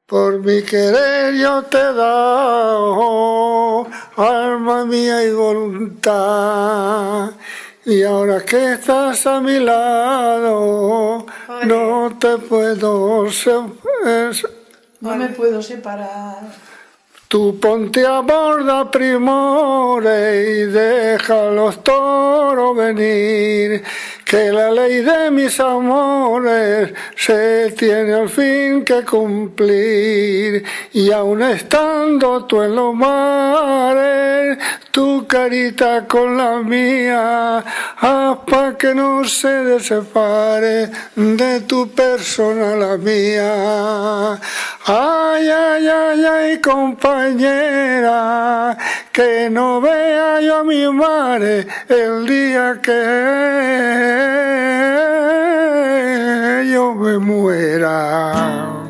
Por mi querer yo te he dado alma mía y voluntad. Y ahora que estás a mi lado, no te puedo No me puedo separar. Tú ponte a borda, primores, y deja los toros venir, que la ley de mis amores se tiene al fin que cumplir. Y aun estando tú en los mares, tu carita con la mía, haz pa' que no se separe de tu persona la mía. Ay, ay, ay, ay, compañera, que no vea yo a mi madre el día que yo me muera.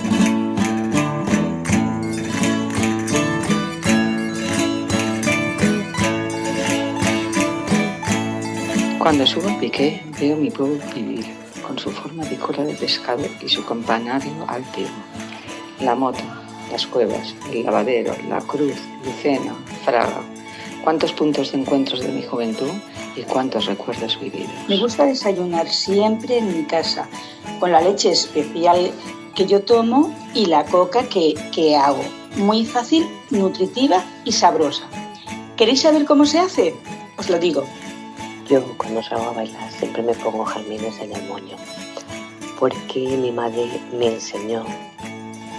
Cuando subo al piqué, veo mi pueblo vivir, con su forma de cola de pescado y su campanario altivo. La moto, las cuevas, el lavadero, la cruz, Lucena, Fraga. Cuántos puntos de encuentros de mi juventud y cuántos recuerdos vividos. Me gusta desayunar siempre en mi casa, con la leche especial que yo tomo y la coca que hago. Muy fácil, nutritiva y sabrosa. ¿Queréis saber cómo se hace? Os lo digo. Yo cuando salgo a bailar siempre me pongo jazmines en el moño, porque mi madre me enseñó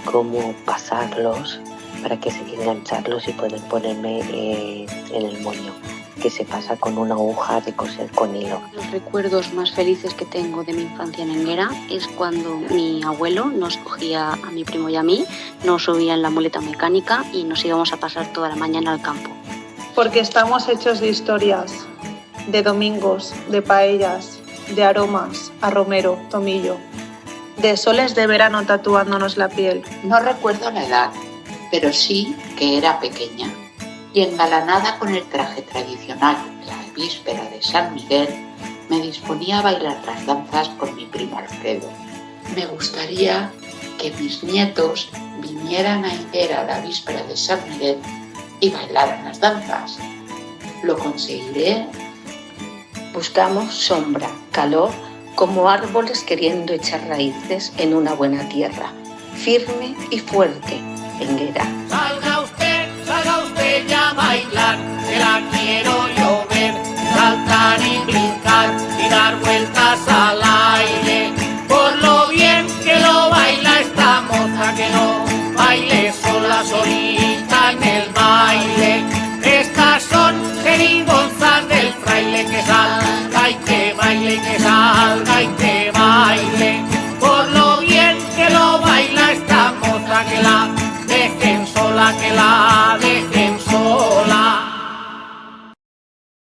cómo pasarlos para que se engancharlos y poder ponerme en el moño, que se pasa con una aguja de coser con hilo. Los recuerdos más felices que tengo de mi infancia en Enguera es cuando mi abuelo nos cogía a mi primo y a mí, nos subía en la muleta mecánica y nos íbamos a pasar toda la mañana al campo. Porque estamos hechos de historias, de domingos, de paellas, de aromas, a romero, tomillo, de soles de verano tatuándonos la piel. No recuerdo la edad, pero sí que era pequeña y engalanada con el traje tradicional, la víspera de San Miguel, me disponía a bailar las danzas con mi primo Alfredo. Me gustaría que mis nietos vinieran a Enguera la víspera de San Miguel y bailaran las danzas. ¿Lo conseguiré? Buscamos sombra, calor, como árboles queriendo echar raíces en una buena tierra, firme y fuerte, Enguera. Salga usted ya a bailar, que la quiero yo ver, saltar y brincar y dar vueltas al aire, por lo bien que lo baila esta moza, que no baile sola, solita en el baile. Estas son jerigonzas del fraile, que salga y que baile, que salga y que baile, por lo bien que lo baila esta moza, que la dejen sola, que la dejen